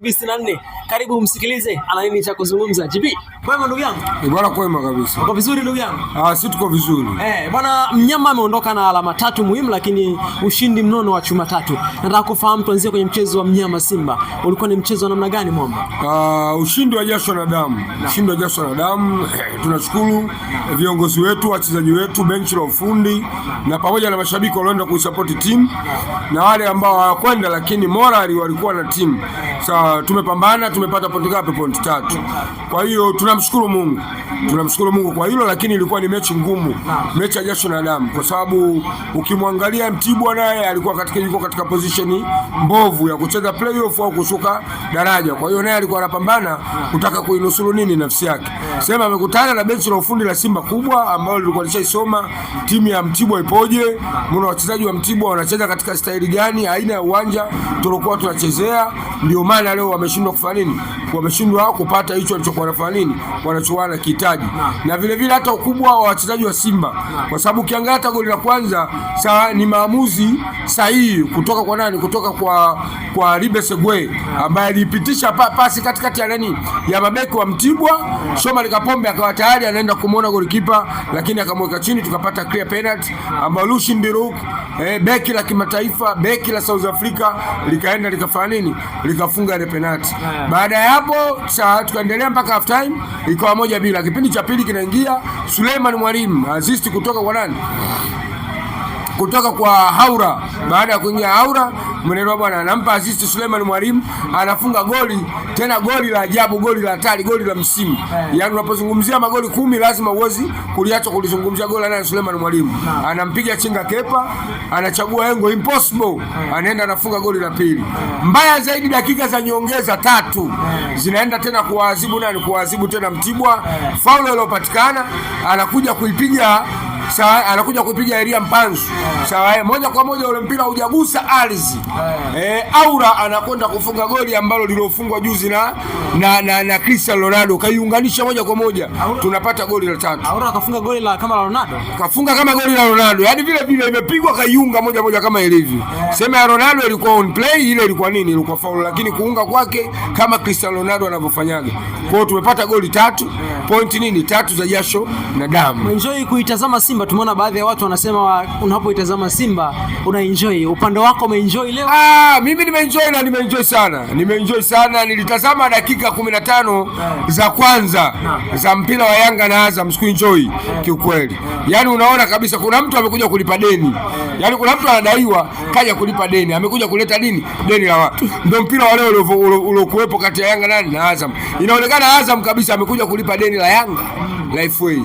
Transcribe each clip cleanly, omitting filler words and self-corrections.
24. Karibu msikilize ana nini cha kuzungumza. JB, kwema ndugu yangu? Bwana kwema kabisa. Uko vizuri ndugu yangu? Sisi tuko vizuri. Bwana mnyama ameondoka na alama 3 muhimu, lakini ushindi mnono wa chuma 3. Nataka kufahamu tuanzie kwenye mchezo wa mnyama Simba. Ulikuwa ni mchezo wa namna gani mwamba? Ushindi wa jasho na damu. Ushindi wa jasho na damu. Tunashukuru viongozi wetu, wachezaji wetu, benchi la ufundi na pamoja na mashabiki walioenda kuisupport team na wale ambao hawakwenda lakini morali walikuwa na team. Sasa tumepambana, tumepata pointi ngapi? Pointi 3. Kwa hiyo tunamshukuru Mungu. Tunamshukuru Mungu kwa hilo, lakini ilikuwa ni mechi ngumu, mechi ya jasho na damu, kwa sababu ukimwangalia Mtibwa naye yuko katika position mbovu ya kucheza playoff au kushuka daraja. Kwa hiyo naye alikuwa anapambana kutaka kuinusuru nini nafsi yake. Sema amekutana na benchi la ufundi la Simba kubwa ambao lilikuwa lishaisoma timu ya Mtibwa ipoje, mbona wachezaji wa Mtibwa wanacheza katika staili gani, aina ya uwanja tulikuwa tunachezea. Ndio maana leo wameshindwa kufanya nini, wameshindwa kupata hicho walichokuwa wanafanya nini, wanachoana kihitaji. Na vile vile hata ukubwa wa wachezaji wa Simba, kwa sababu ukiangalia hata goli la kwanza ni maamuzi sahihi kutoka kwa nani, kutoka kwa Ribe Segwe ambaye alipitisha pasi katikati ya nani, ya mabeki wa Mtibwa. Shomari Kapombe akawa tayari anaenda kumuona golikipa, lakini akamweka chini, tukapata clear penalty ambayo Lucien Diruk beki la kimataifa, beki la South Africa likaenda likafanya nini, likafunga ile penalty. Baada ya hapo tukaendelea mpaka half time, ikawa 1-1. Kipindi cha pili kinaingia, Suleiman Mwalimu assist kutoka kwa nani, kutoka kwa Haura. Baada ya kuingia Haura, mwenendo bwana anampa assist Suleiman Mwalimu, anafunga goli, tena goli la ajabu, goli la hatari, goli la msimu. Yaani unapozungumzia magoli 10 lazima uwezi kuliacha kulizungumzia goli la Suleiman Mwalimu. Anampiga chenga Kepa, anachagua engo impossible, anaenda anafunga goli la pili. Mbaya zaidi, dakika za nyongeza 3 zinaenda tena kuadhibu nani, kuadhibu tena Mtibwa. Faulu iliyopatikana anakuja kuipiga Elia Mpanzu. Sawa, moja kwa moja ule mpira hujagusa ardhi. Aura anakwenda kufunga goli ambalo lilofungwa juzi na Cristiano Ronaldo, kaiunganisha moja kwa moja, tunapata goli la 3. Aura akafunga goli la kama la Ronaldo. Kafunga kama goli la Ronaldo. Yaani vile vile imepigwa kaiunga moja moja kama ilivyo. Sema ya Ronaldo ilikuwa on play, ile ilikuwa nini? Ilikuwa foul, lakini kuunga kwake kama Cristiano Ronaldo anavyofanyaga. Kwa hiyo tumepata goli 3, point nini? 3 za jasho na damu. Enjoy kuitazama Simba. Tumeona baadhi ya watu wanasema unapoitazama Simba una enjoy. Upande wako umeenjoy leo? Mimi nimeenjoy sana. Nilitazama dakika 15 za kwanza za mpira wa Yanga na Azam, siku enjoy kiukweli. Yaani unaona kabisa kuna mtu amekuja kulipa deni. Yaani kuna mtu anadaiwa kaja kulipa deni, amekuja kuleta deni la watu. Ndio mpira wa leo uliokuwepo kati ya Yanga na Azam. Inaonekana Azam kabisa amekuja kulipa deni la Yanga Lifeway.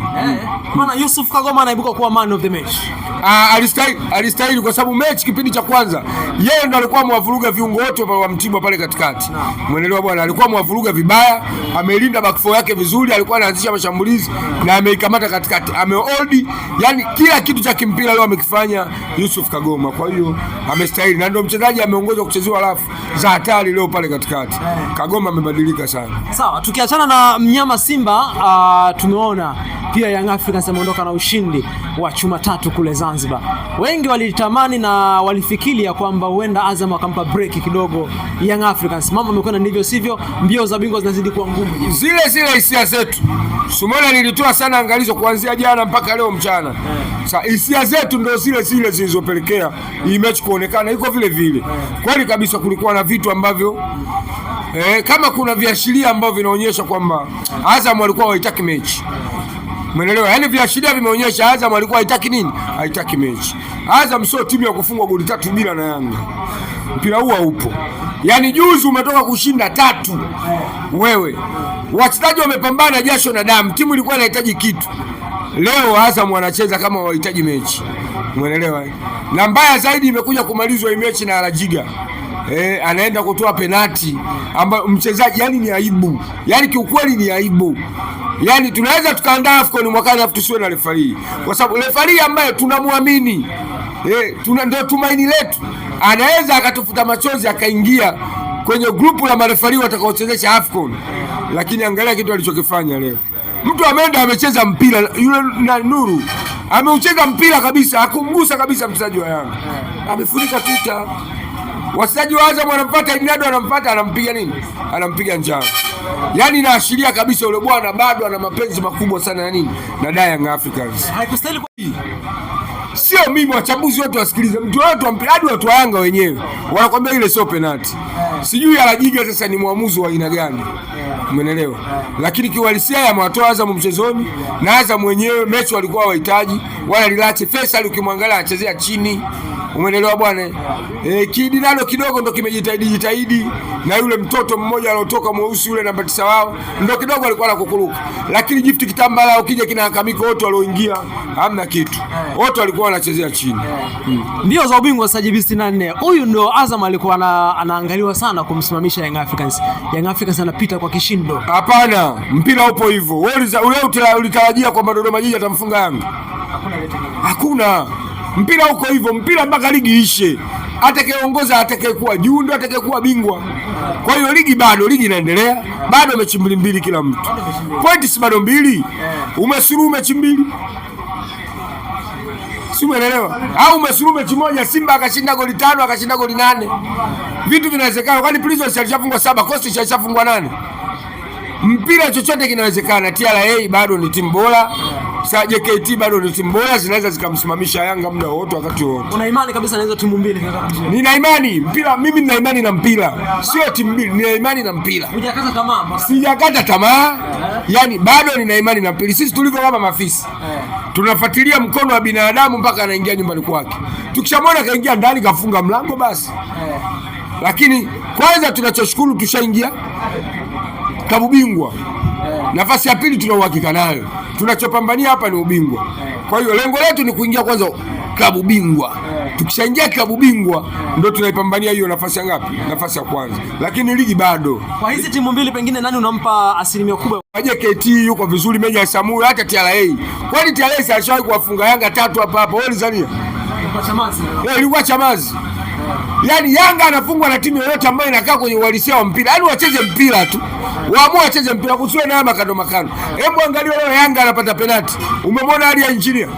Maana Yusuf Kagoma anaibuka kuwa man of the match. Alistahili kwa sababu mechi kipindi cha kwanza yeye ndo alikuwa mwavuruga viungo wote wa Mtibwa pale katikati. Muelewa bwana, alikuwa mwavuruga vibaya, amelinda back four yake vizuri, alikuwa anaanzisha mashambulizi na ameikamata katikati. Amehold, yani kila kitu cha kimpira leo amekifanya Yusuf Kagoma. Kwa hiyo amestahili na ndio mchezaji ameongozwa kuchezewa rafu za hatari leo pale katikati. Kagoma amebadilika sana. Sawa, tukiachana na mnyama Simba, tumeona pia Young Africans ameondoka na ushindi wa chuma 3 kule Zanzibar. Wengi walitamani na walifikiria kwamba huenda Azam akampa break kidogo Young Africans. Mambo yamekwenda ndivyo sivyo, mbio za bingwa zinazidi kuwa ngumu. Zile hisia zetu. Sumona nilitoa sana angalizo kuanzia jana mpaka leo mchana. Sasa hisia zetu ndio zile zilizopelekea hii mechi kuonekana iko vile vile. Kweli kabisa kulikuwa na vitu ambavyo kama kuna viashiria ambavyo vinaonyesha kwamba Azam walikuwa haitaki mechi. Umeelewa? Yaani viashiria vimeonyesha Azam alikuwa haitaki nini? Haitaki mechi. Azam sio timu ya kufungwa goli 3 bila na Yanga. Mpira huu haupo. Yaani juzi umetoka kushinda 3. Wewe. Wachezaji wamepambana jasho na damu. Timu ilikuwa inahitaji kitu. Leo Azam wanacheza kama wahitaji mechi. Umeelewa? Na mbaya zaidi imekuja kumalizwa hii mechi na Alajiga. Anaenda kutoa penalti ambayo mchezaji, yani ni aibu. Yaani kiukweli ni aibu. Yaani tunaweza tukaandaa AFCON mwakani afu tusiwe na refarii. Kwa sababu refarii ambaye tunamwamini, ndio tumaini letu, anaweza akatufuta machozi akaingia kwenye grupu la marefarii watakaochezesha AFCON. Lakini angalia kitu alichokifanya leo. Mtu ameenda amecheza mpira, yule na Nuru ameucheza mpira kabisa, hakumgusa kabisa mchezaji wa Yanga. Amefunika tuta. Wachezaji wa Azam wanampata Idinado, anampiga nini? Anampiga njano. Yaani inaashiria kabisa yule bwana bado ana mapenzi makubwa sana na nini? Na Young Africans. Haikustahili. Sio mimi, wachambuzi wote wasikilize. Mtu wote wa mpira hadi watu wa Yanga wenyewe wanakuambia ile sio penalty. Sijui Alajiga sasa ni muamuzi wa aina gani. Umeelewa? Lakini kiuhalisia amewatoa Azam mchezoni, na Azam wenyewe mechi walikuwa wahitaji, wala relax. Faisal ukimwangalia anachezea chini. Umeelewa bwana? Kidinalo kidogo ndo kimejitahidi, na yule mtoto mmoja aliotoka mweusi yule namba 9 wao ndo kidogo alikuwa anakukuruka. Lakini Gift Kitambala ukija kina Hakamiko wote walioingia hamna kitu. Wote walikuwa wanachezea chini. Ndio za ubingwa sasa JB64. Huyu ndo Azam alikuwa anaangaliwa sana kumsimamisha Young Africans. Young Africans anapita kwa kishindo. Hapana, mpira upo hivyo. Wewe ulitarajia kwamba Dodoma Jiji atamfunga Yanga? Hakuna. Mpira uko hivyo, mpira mpaka ligi ishe. Atakayeongoza atakayekuwa juu ndio atakayekuwa bingwa. Kwa hiyo ligi bado, ligi inaendelea. Bado mechi mbili kila mtu. Points bado 2. Umesuru mechi 2. Si umeelewa? Au umesuru mechi moja, Simba akashinda goli 5, akashinda goli 8. Vitu vinawezekana. Kwani Prisons alishafungwa 7, Coast alishafungwa 8. Mpira chochote kinawezekana. TRA bado ni timu bora. Sasa JKT bado ni timu bora, zinaweza zikamsimamisha Yanga muda wote, wakati wote. Una imani kabisa na hizo timu mbili? Nina imani mpira, mimi nina imani na mpira, sio timu mbili. Nina imani na mpira. Hujakata tamaa? Sijakata tamaa. Yaani bado nina imani na mpira. Sisi tulivyo kama mafisi. Tunafuatilia mkono wa binadamu mpaka anaingia nyumbani kwake. Tukishamwona kaingia ndani kafunga mlango basi. Lakini kwanza tunachoshukuru tushaingia klabu bingwa. Nafasi ya pili tuna uhakika nayo. Tunachopambania hapa ni ubingwa. Kwa hiyo lengo letu ni kuingia kwanza klabu bingwa. Tukishaingia klabu bingwa ndio tunaipambania hiyo nafasi ya ngapi? Nafasi ya kwanza. Lakini ligi bado. Kwa hizi timu mbili pengine nani unampa asilimia kubwa? JKT yuko vizuri, Meja Samu, hata TRA. Kwani TRA alishawahi kuwafunga Yanga 3 hapa. Wewe Tanzania? Ilikuwa Chamazi. Ilikuwa Chamazi. Yaani Yanga anafungwa na timu yoyote ambayo inakaa kwenye uhalisia wa mpira. Yaani wacheze mpira tu. Waamua wacheze mpira, kusiwe na makando. Hebu angalia leo Yanga anapata penalti. Umemwona hali ya engineer?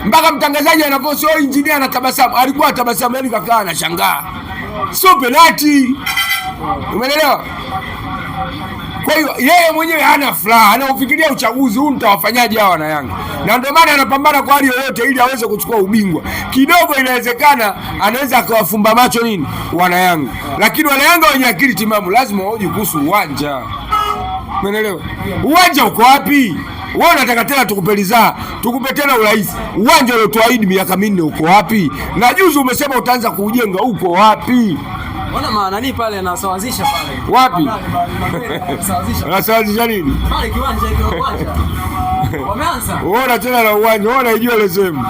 Mpaka mtangazaji anaposema engineer anatabasamu. Alikuwa atabasamu, yani kakaa anashangaa. Sio penalti. Umeelewa? Kwa hiyo yeye mwenyewe hana furaha, anaofikiria uchaguzi huu nitawafanyaje hawa na Yanga. Na ndio maana anapambana kwa hali yoyote ili aweze kuchukua ubingwa. Kidogo inawezekana anaweza akawafumba macho nini? Wana Yanga. Lakini wana Yanga wenye akili timamu lazima waje kuhusu uwanja. Umeelewa? Uwanja uko wapi? Wewe unataka tena tukupelizaa, tukupe tena urahisi. Uwanja uliotuahidi miaka 4 uko wapi? Na juzi umesema utaanza kuujenga, uko wapi? Wana maana nini pale anasawazisha pale? Wapi? Anasawazisha nini? Pale kiwanja hicho uwanja. Wameanza. Unaona tena na uwanja, unaona ijue ile sehemu.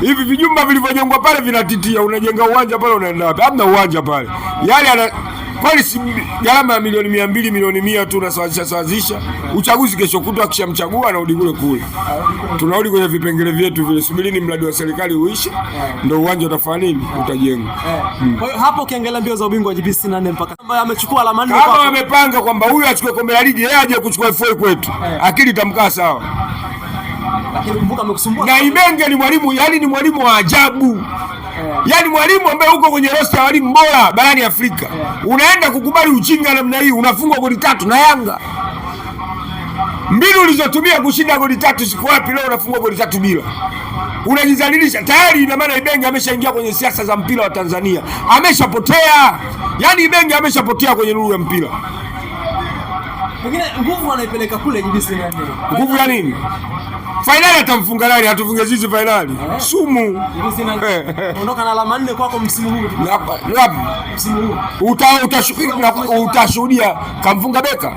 Hivi vijumba vilivyojengwa pale vinatitia, unajenga uwanja pale unaenda wapi? Hamna uwanja pale. Yale kwani si gharama ya milioni 200, milioni 100 tu unasawazisha. Uchaguzi kesho kutwa akishamchagua anarudi kule. Tunarudi kwenye vipengele vyetu vile. Subirini mradi wa serikali uishe ndio uwanja utafanya nini? Utajengwa. Kwa hiyo hapo ukiangalia mbio za ubingwa wa JB64 mpaka ambaye amechukua alama 4 kama wamepanga kwamba huyu achukue kombe la ligi, yeye aje kuchukua FA kwetu. Akili itamkaa sawa. Lakini kumbuka amekusumbua. Na Ibenge ni mwalimu, yani ni mwalimu wa ajabu. Yaani mwalimu ambaye uko kwenye roster ya walimu bora barani Afrika. Unaenda kukubali ujinga namna hii, unafungwa goli 3 na Yanga. Mbinu ulizotumia kushinda goli 3 siku wapi, leo unafungwa goli 3 bila. Unajizalilisha. Tayari ina maana Ibenge ameshaingia kwenye siasa za mpira wa Tanzania. Ameshapotea. Yaani Ibenge ameshapotea kwenye lulu ya mpira. Pengine nguvu anaipeleka kule JB64. Nguvu ya nini? Finali atamfunga nani? Atufunge sisi finali. Sumu. Ondoka na alama 4 kwako msimu huu. Wapi? Msimu huu. Utashuhudia kamfunga Beka.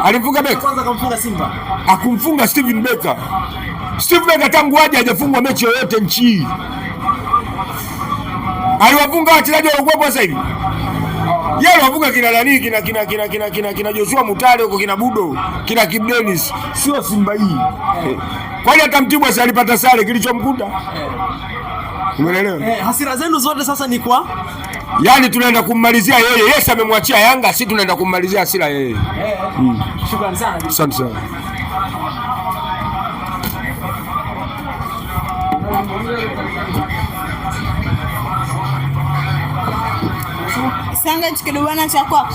Alimfunga Beka. Kwanza kamfunga Simba. Akumfunga Steven Beka. Steven Beka tangu aje hajafungwa mechi yoyote nchi hii. Aliwafunga wachezaji waliokuwa sasa hivi. Yeye aliwafunga kina nani, kina Joshua Mutale huko, kina Budo, kina Kip Dennis. Sio Simba hii. Kwani hata Mtibwa alipata sare kilichomkuta? Umeelewa? Hasira zenu zote sasa ni kwa? Yaani tunaenda kummalizia yeye. Yes, amemwachia Yanga, sisi tunaenda kummalizia hasira yeye. Shukrani sana. Asante sana. Tanga tukidubana cha kwako.